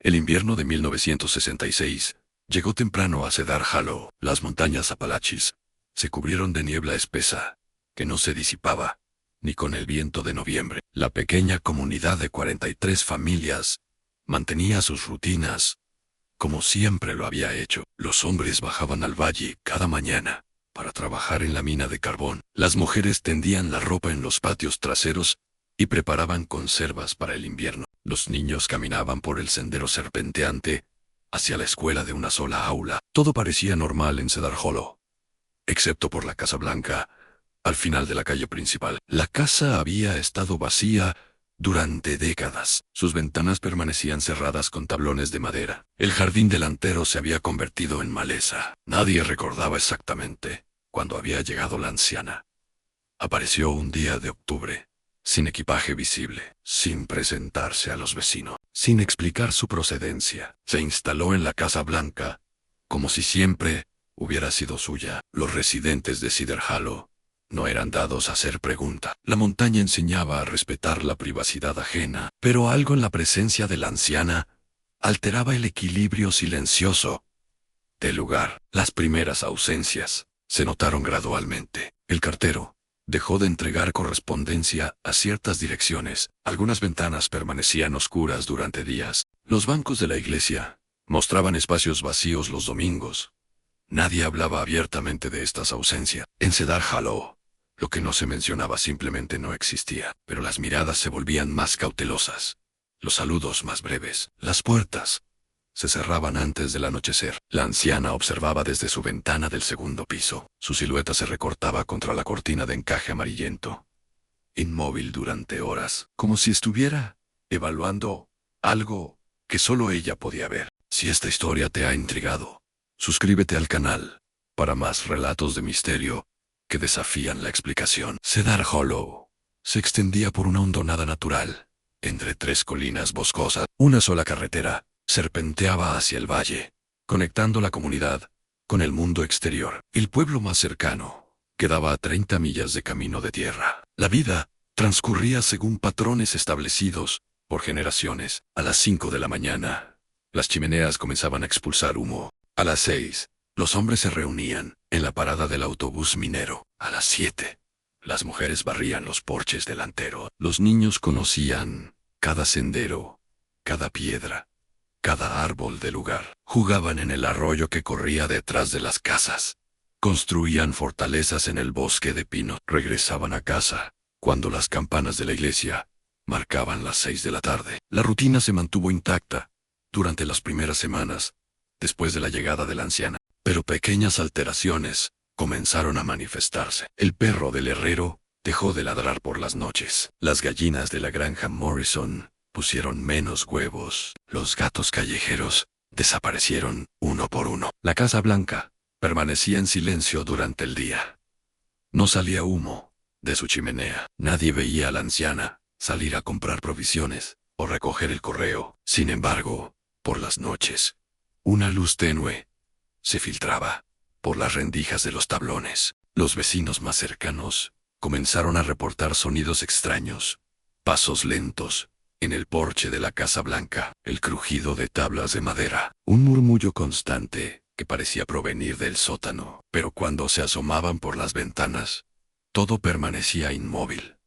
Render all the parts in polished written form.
El invierno de 1966 llegó temprano a Cedar Hollow. Las montañas Apalaches se cubrieron de niebla espesa, que no se disipaba, ni con el viento de noviembre. La pequeña comunidad de 43 familias mantenía sus rutinas, como siempre lo había hecho. Los hombres bajaban al valle cada mañana para trabajar en la mina de carbón. Las mujeres tendían la ropa en los patios traseros y preparaban conservas para el invierno. Los niños caminaban por el sendero serpenteante hacia la escuela de una sola aula. Todo parecía normal en Cedar Hollow, excepto por la Casa Blanca, al final de la calle principal. La casa había estado vacía durante décadas. Sus ventanas permanecían cerradas con tablones de madera. El jardín delantero se había convertido en maleza. Nadie recordaba exactamente cuándo había llegado la anciana. Apareció un día de octubre, sin equipaje visible, sin presentarse a los vecinos, sin explicar su procedencia. Se instaló en la Casa Blanca, como si siempre hubiera sido suya. Los residentes de Cedar Hollow no eran dados a hacer pregunta. La montaña enseñaba a respetar la privacidad ajena, pero algo en la presencia de la anciana alteraba el equilibrio silencioso del lugar. Las primeras ausencias se notaron gradualmente. El cartero dejó de entregar correspondencia a ciertas direcciones. Algunas ventanas permanecían oscuras durante días. Los bancos de la iglesia mostraban espacios vacíos los domingos. Nadie hablaba abiertamente de estas ausencias. En Cedar Hollow, lo que no se mencionaba simplemente no existía, pero las miradas se volvían más cautelosas, los saludos más breves. Las puertas se cerraban antes del anochecer. La anciana observaba desde su ventana del segundo piso. Su silueta se recortaba contra la cortina de encaje amarillento, inmóvil durante horas, como si estuviera evaluando algo que solo ella podía ver. Si esta historia te ha intrigado, suscríbete al canal para más relatos de misterio que desafían la explicación. Cedar Hollow se extendía por una hondonada natural, entre tres colinas boscosas. Una sola carretera serpenteaba hacia el valle, conectando la comunidad con el mundo exterior. El pueblo más cercano quedaba a 30 millas de camino de tierra. La vida transcurría según patrones establecidos por generaciones. A las 5 de la mañana, las chimeneas comenzaban a expulsar humo. A las 6, los hombres se reunían en la parada del autobús minero. A las 7, las mujeres barrían los porches delanteros. Los niños conocían cada sendero, cada piedra, cada árbol del lugar. Jugaban en el arroyo que corría detrás de las casas. Construían fortalezas en el bosque de pino. Regresaban a casa cuando las campanas de la iglesia marcaban las 6 de la tarde. La rutina se mantuvo intacta durante las primeras semanas después de la llegada de la anciana, pero pequeñas alteraciones comenzaron a manifestarse. El perro del herrero dejó de ladrar por las noches. Las gallinas de la granja Morrison pusieron menos huevos. Los gatos callejeros desaparecieron uno por uno. La Casa Blanca permanecía en silencio durante el día. No salía humo de su chimenea. Nadie veía a la anciana salir a comprar provisiones o recoger el correo. Sin embargo, por las noches, una luz tenue se filtraba por las rendijas de los tablones. Los vecinos más cercanos comenzaron a reportar sonidos extraños, pasos lentos en el porche de la Casa Blanca, el crujido de tablas de madera, un murmullo constante que parecía provenir del sótano. Pero cuando se asomaban por las ventanas, todo permanecía inmóvil.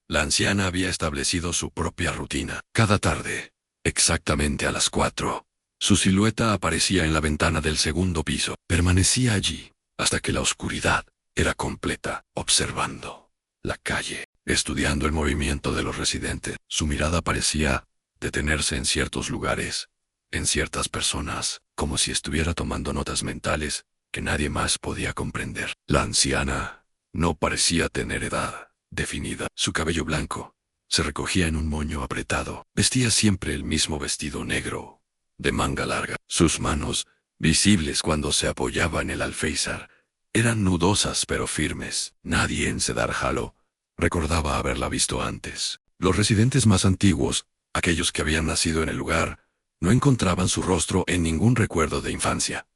La anciana había establecido su propia rutina. Cada tarde, exactamente a las 4, su silueta aparecía en la ventana del segundo piso. Permanecía allí hasta que la oscuridad era completa, observando la calle, estudiando el movimiento de los residentes. Su mirada parecía detenerse en ciertos lugares, en ciertas personas, como si estuviera tomando notas mentales que nadie más podía comprender. La anciana no parecía tener edad definida. Su cabello blanco se recogía en un moño apretado. Vestía siempre el mismo vestido negro, de manga larga. Sus manos, visibles cuando se apoyaba en el alféizar, eran nudosas pero firmes. Nadie en Cedar Hollow recordaba haberla visto antes. Los residentes más antiguos, aquellos que habían nacido en el lugar, no encontraban su rostro en ningún recuerdo de infancia.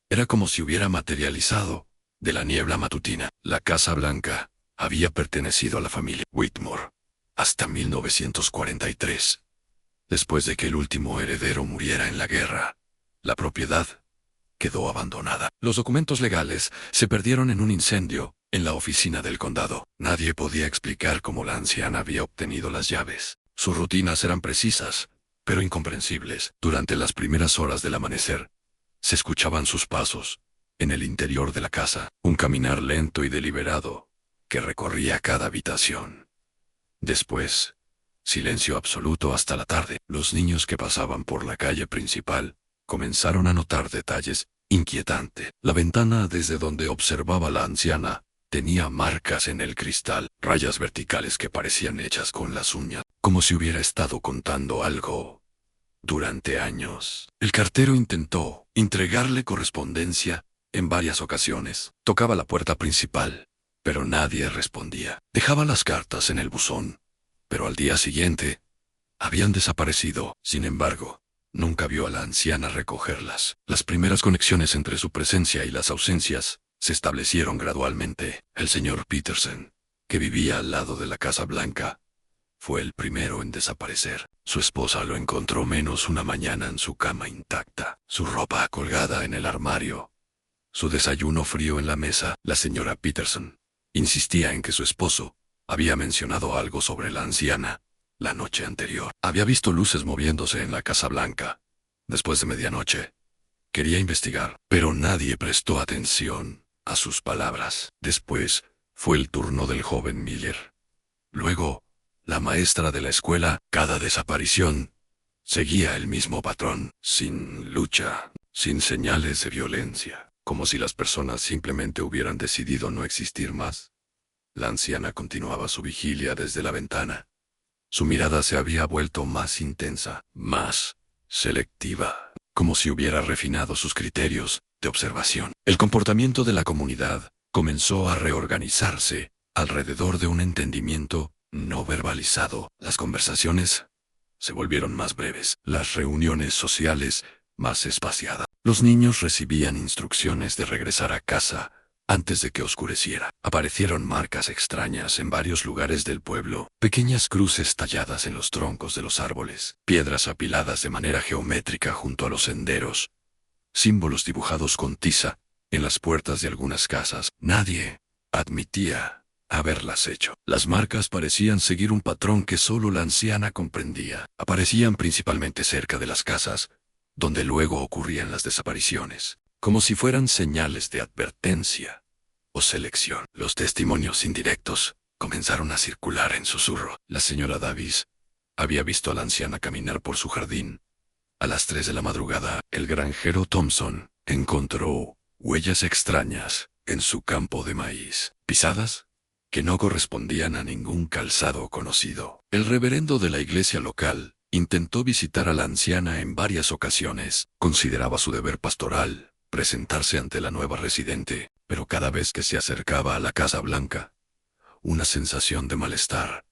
Era como si hubiera materializado de la niebla matutina. La Casa Blanca había pertenecido a la familia Whitmore hasta 1943. Después de que el último heredero muriera en la guerra, la propiedad quedó abandonada. Los documentos legales se perdieron en un incendio en la oficina del condado. Nadie podía explicar cómo la anciana había obtenido las llaves. Sus rutinas eran precisas, pero incomprensibles. Durante las primeras horas del amanecer, se escuchaban sus pasos en el interior de la casa, un caminar lento y deliberado que recorría cada habitación. Después, silencio absoluto hasta la tarde. Los niños que pasaban por la calle principal comenzaron a notar detalles inquietantes. La ventana desde donde observaba la anciana tenía marcas en el cristal, rayas verticales que parecían hechas con las uñas, como si hubiera estado contando algo durante años. El cartero intentó entregarle correspondencia en varias ocasiones. Tocaba la puerta principal, pero nadie respondía. Dejaba las cartas en el buzón, pero al día siguiente habían desaparecido. Sin embargo, nunca vio a la anciana recogerlas. Las primeras conexiones entre su presencia y las ausencias se establecieron gradualmente. El señor Peterson, que vivía al lado de la Casa Blanca, fue el primero en desaparecer. Su esposa lo encontró menos una mañana en su cama intacta, su ropa colgada en el armario, su desayuno frío en la mesa. La señora Peterson insistía en que su esposo había mencionado algo sobre la anciana la noche anterior. Había visto luces moviéndose en la Casa Blanca después de medianoche. Quería investigar, pero nadie prestó atención a sus palabras. Después fue el turno del joven Miller. Luego, la maestra de la escuela. Cada desaparición seguía el mismo patrón, sin lucha, sin señales de violencia, como si las personas simplemente hubieran decidido no existir más. La anciana continuaba su vigilia desde la ventana. Su mirada se había vuelto más intensa, más selectiva, como si hubiera refinado sus criterios de observación. El comportamiento de la comunidad comenzó a reorganizarse alrededor de un entendimiento no verbalizado. Las conversaciones se volvieron más breves, las reuniones sociales más espaciadas. Los niños recibían instrucciones de regresar a casa antes de que oscureciera. Aparecieron marcas extrañas en varios lugares del pueblo, pequeñas cruces talladas en los troncos de los árboles, piedras apiladas de manera geométrica junto a los senderos, símbolos dibujados con tiza en las puertas de algunas casas. Nadie admitía haberlas hecho. Las marcas parecían seguir un patrón que solo la anciana comprendía. Aparecían principalmente cerca de las casas, donde luego ocurrían las desapariciones, como si fueran señales de advertencia o selección. Los testimonios indirectos comenzaron a circular en susurro. La señora Davis había visto a la anciana caminar por su jardín. A las 3 de la madrugada, el granjero Thompson encontró huellas extrañas en su campo de maíz, pisadas que no correspondían a ningún calzado conocido. El reverendo de la iglesia local intentó visitar a la anciana en varias ocasiones. Consideraba su deber pastoral presentarse ante la nueva residente, pero cada vez que se acercaba a la Casa Blanca, una sensación de malestar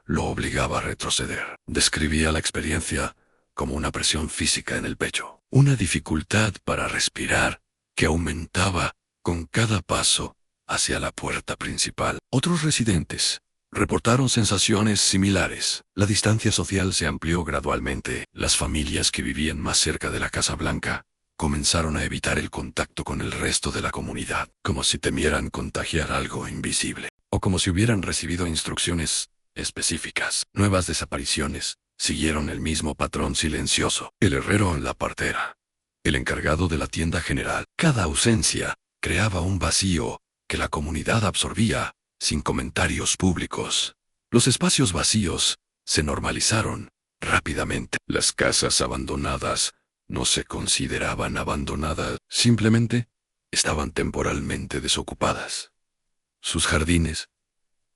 lo obligaba a retroceder. Describía la experiencia como una presión física en el pecho, una dificultad para respirar que aumentaba con cada paso hacia la puerta principal. Otros residentes reportaron sensaciones similares. La distancia social se amplió gradualmente. Las familias que vivían más cerca de la Casa Blanca comenzaron a evitar el contacto con el resto de la comunidad, como si temieran contagiar algo invisible, o como si hubieran recibido instrucciones específicas. Nuevas desapariciones siguieron el mismo patrón silencioso. El herrero en la partera, el encargado de la tienda general. Cada ausencia creaba un vacío que la comunidad absorbía sin comentarios públicos. Los espacios vacíos se normalizaron rápidamente. Las casas abandonadas no se consideraban abandonadas, simplemente estaban temporalmente desocupadas. Sus jardines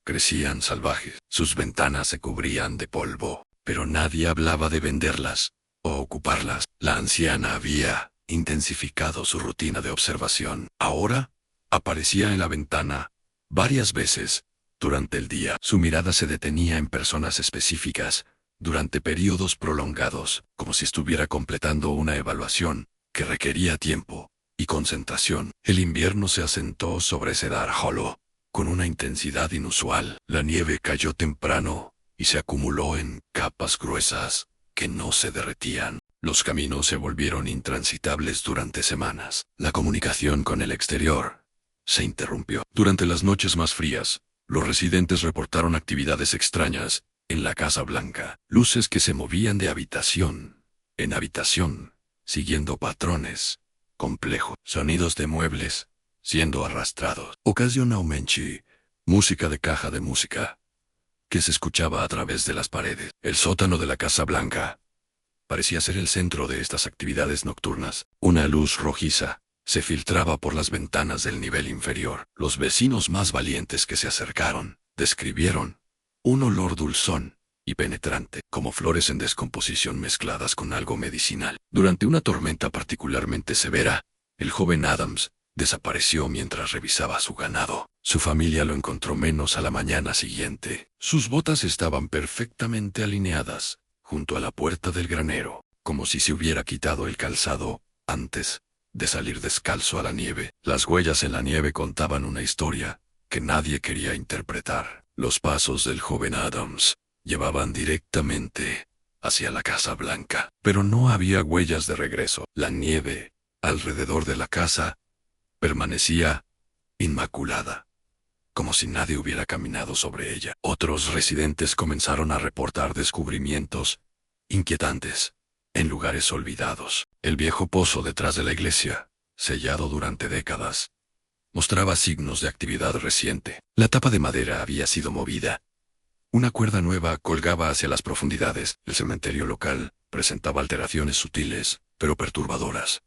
crecían salvajes, sus ventanas se cubrían de polvo, pero nadie hablaba de venderlas o ocuparlas. La anciana había intensificado su rutina de observación. Ahora aparecía en la ventana varias veces durante el día. Su mirada se detenía en personas específicas durante periodos prolongados, como si estuviera completando una evaluación que requería tiempo y concentración. El invierno se asentó sobre Cedar Hollow con una intensidad inusual. La nieve cayó temprano y se acumuló en capas gruesas que no se derretían. Los caminos se volvieron intransitables durante semanas. La comunicación con el exterior se interrumpió. Durante las noches más frías, los residentes reportaron actividades extrañas en la Casa Blanca. Luces que se movían de habitación en habitación, siguiendo patrones complejos. Sonidos de muebles siendo arrastrados. Ocasionalmente, música de caja de música que se escuchaba a través de las paredes. El sótano de la Casa Blanca parecía ser el centro de estas actividades nocturnas. Una luz rojiza se filtraba por las ventanas del nivel inferior. Los vecinos más valientes que se acercaron describieron un olor dulzón y penetrante, como flores en descomposición mezcladas con algo medicinal. Durante una tormenta particularmente severa, el joven Adams desapareció mientras revisaba su ganado. Su familia lo encontró menos a la mañana siguiente. Sus botas estaban perfectamente alineadas junto a la puerta del granero, como si se hubiera quitado el calzado antes de salir descalzo a la nieve. Las huellas en la nieve contaban una historia que nadie quería interpretar. Los pasos del joven Adams llevaban directamente hacia la Casa Blanca, pero no había huellas de regreso. La nieve alrededor de la casa permanecía inmaculada, como si nadie hubiera caminado sobre ella. Otros residentes comenzaron a reportar descubrimientos inquietantes en lugares olvidados. El viejo pozo detrás de la iglesia, sellado durante décadas, mostraba signos de actividad reciente. La tapa de madera había sido movida. Una cuerda nueva colgaba hacia las profundidades. El cementerio local presentaba alteraciones sutiles, pero perturbadoras.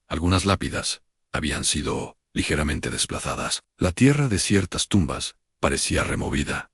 Algunas lápidas habían sido ligeramente desplazadas. La tierra de ciertas tumbas parecía removida,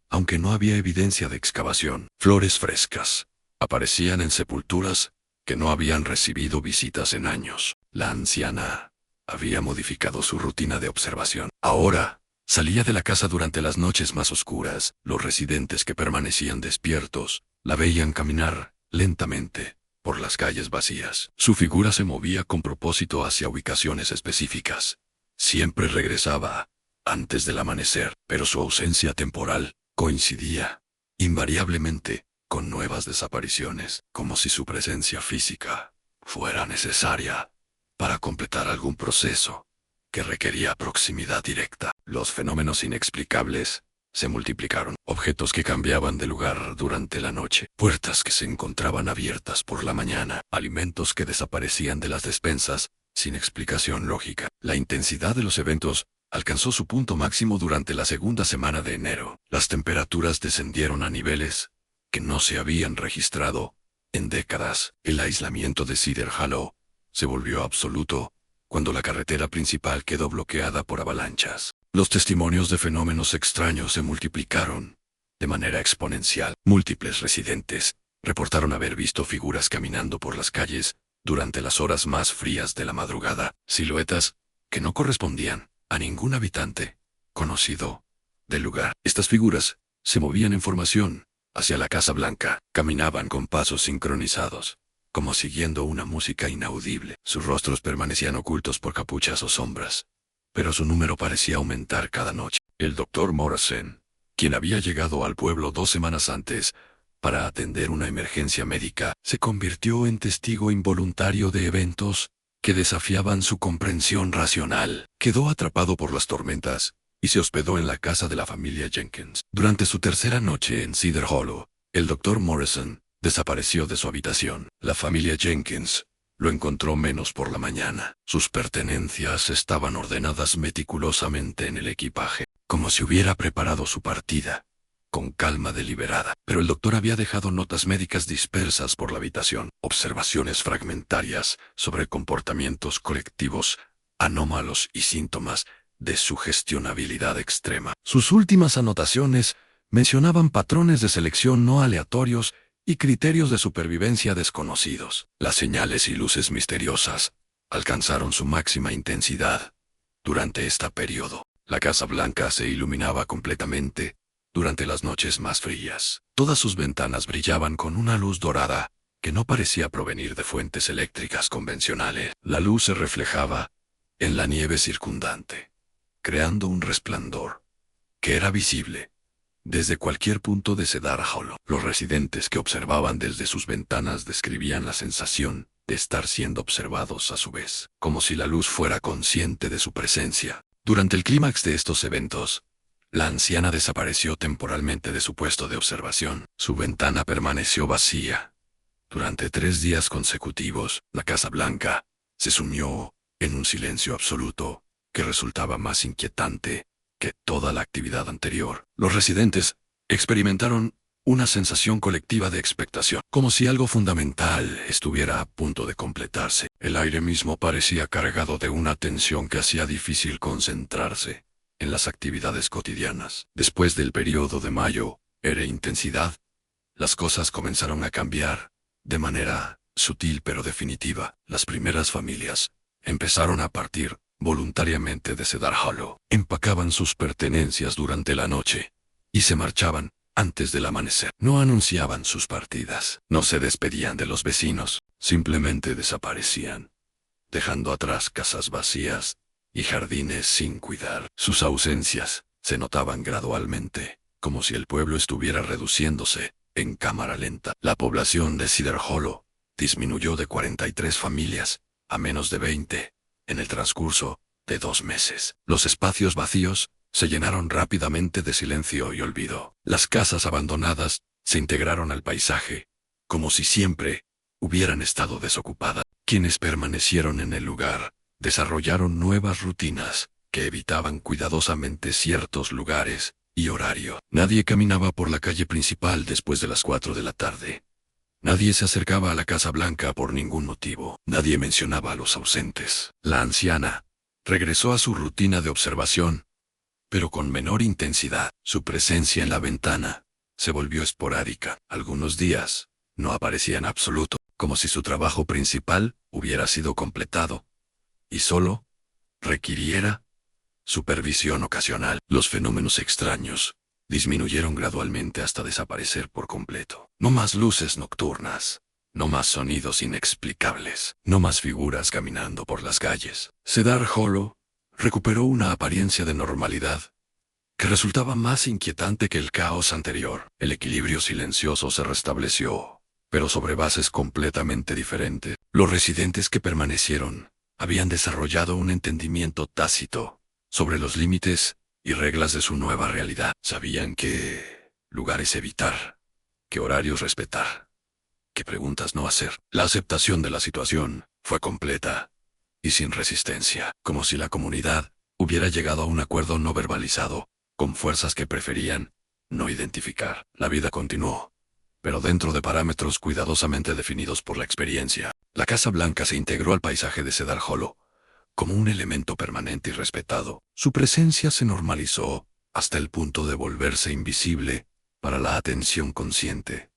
aunque no había evidencia de excavación. Flores frescas aparecían en sepulturas que no habían recibido visitas en años. La anciana había modificado su rutina de observación. Ahora salía de la casa durante las noches más oscuras. Los residentes que permanecían despiertos la veían caminar lentamente por las calles vacías. Su figura se movía con propósito hacia ubicaciones específicas. Siempre regresaba antes del amanecer, pero su ausencia temporal coincidía invariablemente con nuevas desapariciones, como si su presencia física fuera necesaria para completar algún proceso que requería proximidad directa. Los fenómenos inexplicables se multiplicaron. Objetos que cambiaban de lugar durante la noche, puertas que se encontraban abiertas por la mañana, alimentos que desaparecían de las despensas sin explicación lógica. La intensidad de los eventos alcanzó su punto máximo durante la segunda semana de enero. Las temperaturas descendieron a niveles que no se habían registrado en décadas. El aislamiento de Cedar Hollow se volvió absoluto cuando la carretera principal quedó bloqueada por avalanchas. Los testimonios de fenómenos extraños se multiplicaron de manera exponencial. Múltiples residentes reportaron haber visto figuras caminando por las calles durante las horas más frías de la madrugada, siluetas que no correspondían a ningún habitante conocido del lugar. Estas figuras se movían en formación hacia la Casa Blanca, caminaban con pasos sincronizados, como siguiendo una música inaudible. Sus rostros permanecían ocultos por capuchas o sombras, pero su número parecía aumentar cada noche. El doctor Morrison, quien había llegado al pueblo 2 semanas antes para atender una emergencia médica, se convirtió en testigo involuntario de eventos que desafiaban su comprensión racional. Quedó atrapado por las tormentas y se hospedó en la casa de la familia Jenkins. Durante su tercera noche en Cedar Hollow, el doctor Morrison desapareció de su habitación. La familia Jenkins lo encontró menos por la mañana. Sus pertenencias estaban ordenadas meticulosamente en el equipaje, como si hubiera preparado su partida con calma deliberada. Pero el doctor había dejado notas médicas dispersas por la habitación, observaciones fragmentarias sobre comportamientos colectivos anómalos y síntomas de sugestionabilidad extrema. Sus últimas anotaciones mencionaban patrones de selección no aleatorios y criterios de supervivencia desconocidos. Las señales y luces misteriosas alcanzaron su máxima intensidad durante este periodo. La Casa Blanca se iluminaba completamente durante las noches más frías. Todas sus ventanas brillaban con una luz dorada que no parecía provenir de fuentes eléctricas convencionales. La luz se reflejaba en la nieve circundante, creando un resplandor que era visible desde cualquier punto de Cedar Hollow. Los residentes que observaban desde sus ventanas describían la sensación de estar siendo observados a su vez, como si la luz fuera consciente de su presencia. Durante el clímax de estos eventos, la anciana desapareció temporalmente de su puesto de observación. Su ventana permaneció vacía. Durante 3 días consecutivos, la Casa Blanca se sumió en un silencio absoluto que resultaba más inquietante que toda la actividad anterior. Los residentes experimentaron una sensación colectiva de expectación, como si algo fundamental estuviera a punto de completarse. El aire mismo parecía cargado de una tensión que hacía difícil concentrarse en las actividades cotidianas. Después del periodo de mayo e intensidad, las cosas comenzaron a cambiar de manera sutil pero definitiva. Las primeras familias empezaron a partir voluntariamente de Cedar Hollow. Empacaban sus pertenencias durante la noche y se marchaban antes del amanecer. No anunciaban sus partidas, no se despedían de los vecinos, simplemente desaparecían, dejando atrás casas vacías y jardines sin cuidar. Sus ausencias se notaban gradualmente, como si el pueblo estuviera reduciéndose en cámara lenta. La población de Cedar Hollow disminuyó de 43 familias a menos de 20 en el transcurso de 2 meses. Los espacios vacíos se llenaron rápidamente de silencio y olvido. Las casas abandonadas se integraron al paisaje, como si siempre hubieran estado desocupadas. Quienes permanecieron en el lugar desarrollaron nuevas rutinas que evitaban cuidadosamente ciertos lugares y horarios. Nadie caminaba por la calle principal después de las 4 de la tarde. Nadie se acercaba a la Casa Blanca por ningún motivo. Nadie mencionaba a los ausentes. La anciana regresó a su rutina de observación, pero con menor intensidad. Su presencia en la ventana se volvió esporádica. Algunos días no aparecía en absoluto, como si su trabajo principal hubiera sido completado y solo requiriera supervisión ocasional. Los fenómenos extraños disminuyeron gradualmente hasta desaparecer por completo. No más luces nocturnas, no más sonidos inexplicables, no más figuras caminando por las calles. Cedar Hollow recuperó una apariencia de normalidad que resultaba más inquietante que el caos anterior. El equilibrio silencioso se restableció, pero sobre bases completamente diferentes. Los residentes que permanecieron habían desarrollado un entendimiento tácito sobre los límites y reglas de su nueva realidad. Sabían qué lugares evitar, qué horarios respetar, qué preguntas no hacer. La aceptación de la situación fue completa y sin resistencia, como si la comunidad hubiera llegado a un acuerdo no verbalizado, con fuerzas que preferían no identificar. La vida continuó, pero dentro de parámetros cuidadosamente definidos por la experiencia. La Casa Blanca se integró al paisaje de Cedar Hollow como un elemento permanente y respetado. Su presencia se normalizó hasta el punto de volverse invisible para la atención consciente.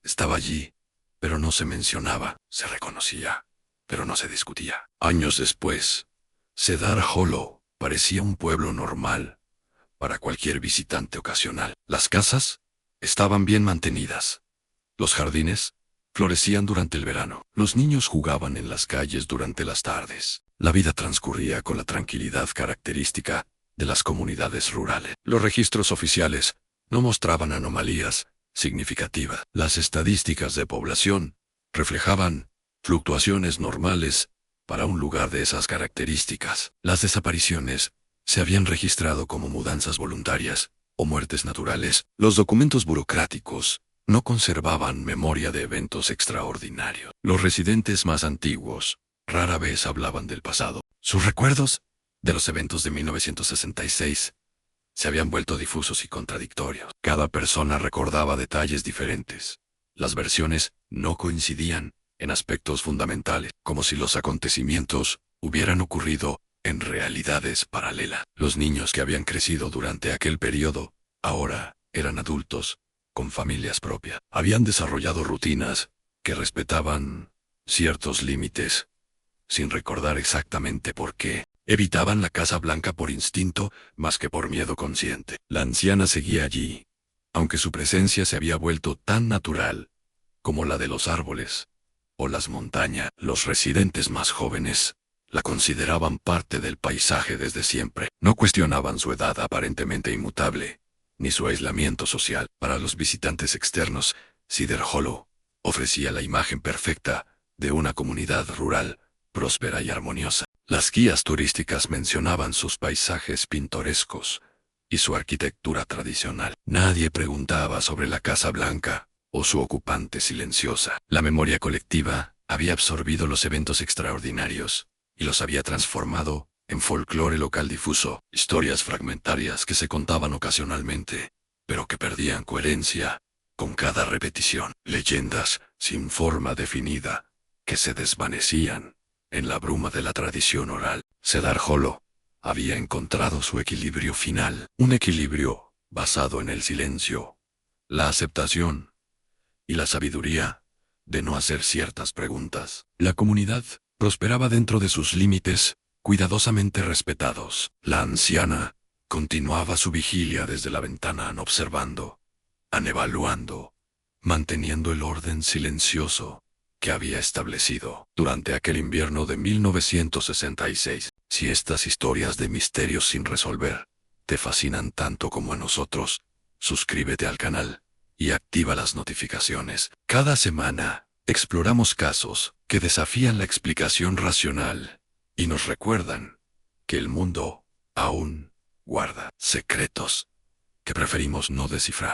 Estaba allí, pero no se mencionaba. Se reconocía, pero no se discutía. Años después, Cedar Hollow parecía un pueblo normal para cualquier visitante ocasional. Las casas estaban bien mantenidas. Los jardines florecían durante el verano. Los niños jugaban en las calles durante las tardes. La vida transcurría con la tranquilidad característica de las comunidades rurales. Los registros oficiales no mostraban anomalías significativas. Las estadísticas de población reflejaban fluctuaciones normales para un lugar de esas características. Las desapariciones se habían registrado como mudanzas voluntarias o muertes naturales. Los documentos burocráticos no conservaban memoria de eventos extraordinarios. Los residentes más antiguos rara vez hablaban del pasado. Sus recuerdos de los eventos de 1966 se habían vuelto difusos y contradictorios. Cada persona recordaba detalles diferentes. Las versiones no coincidían en aspectos fundamentales, como si los acontecimientos hubieran ocurrido en realidades paralelas. Los niños que habían crecido durante aquel periodo ahora eran adultos con familias propias. Habían desarrollado rutinas que respetaban ciertos límites, sin recordar exactamente por qué. Evitaban la Casa Blanca por instinto más que por miedo consciente. La anciana seguía allí, aunque su presencia se había vuelto tan natural como la de los árboles o las montañas. Los residentes más jóvenes la consideraban parte del paisaje desde siempre. No cuestionaban su edad aparentemente inmutable, ni su aislamiento social. Para los visitantes externos, Cedar Hollow ofrecía la imagen perfecta de una comunidad rural, próspera y armoniosa. Las guías turísticas mencionaban sus paisajes pintorescos y su arquitectura tradicional. Nadie preguntaba sobre la Casa Blanca o su ocupante silenciosa. La memoria colectiva había absorbido los eventos extraordinarios y los había transformado en folclore local difuso, historias fragmentarias que se contaban ocasionalmente, pero que perdían coherencia con cada repetición. Leyendas sin forma definida que se desvanecían en la bruma de la tradición oral. Cedar Hollow había encontrado su equilibrio final, un equilibrio basado en el silencio, la aceptación y la sabiduría de no hacer ciertas preguntas. La comunidad prosperaba dentro de sus límites, cuidadosamente respetados. La anciana continuaba su vigilia desde la ventana, observando, evaluando, manteniendo el orden silencioso que había establecido durante aquel invierno de 1966. Si estas historias de misterios sin resolver te fascinan tanto como a nosotros, suscríbete al canal y activa las notificaciones. Cada semana exploramos casos que desafían la explicación racional y nos recuerdan que el mundo aún guarda secretos que preferimos no descifrar.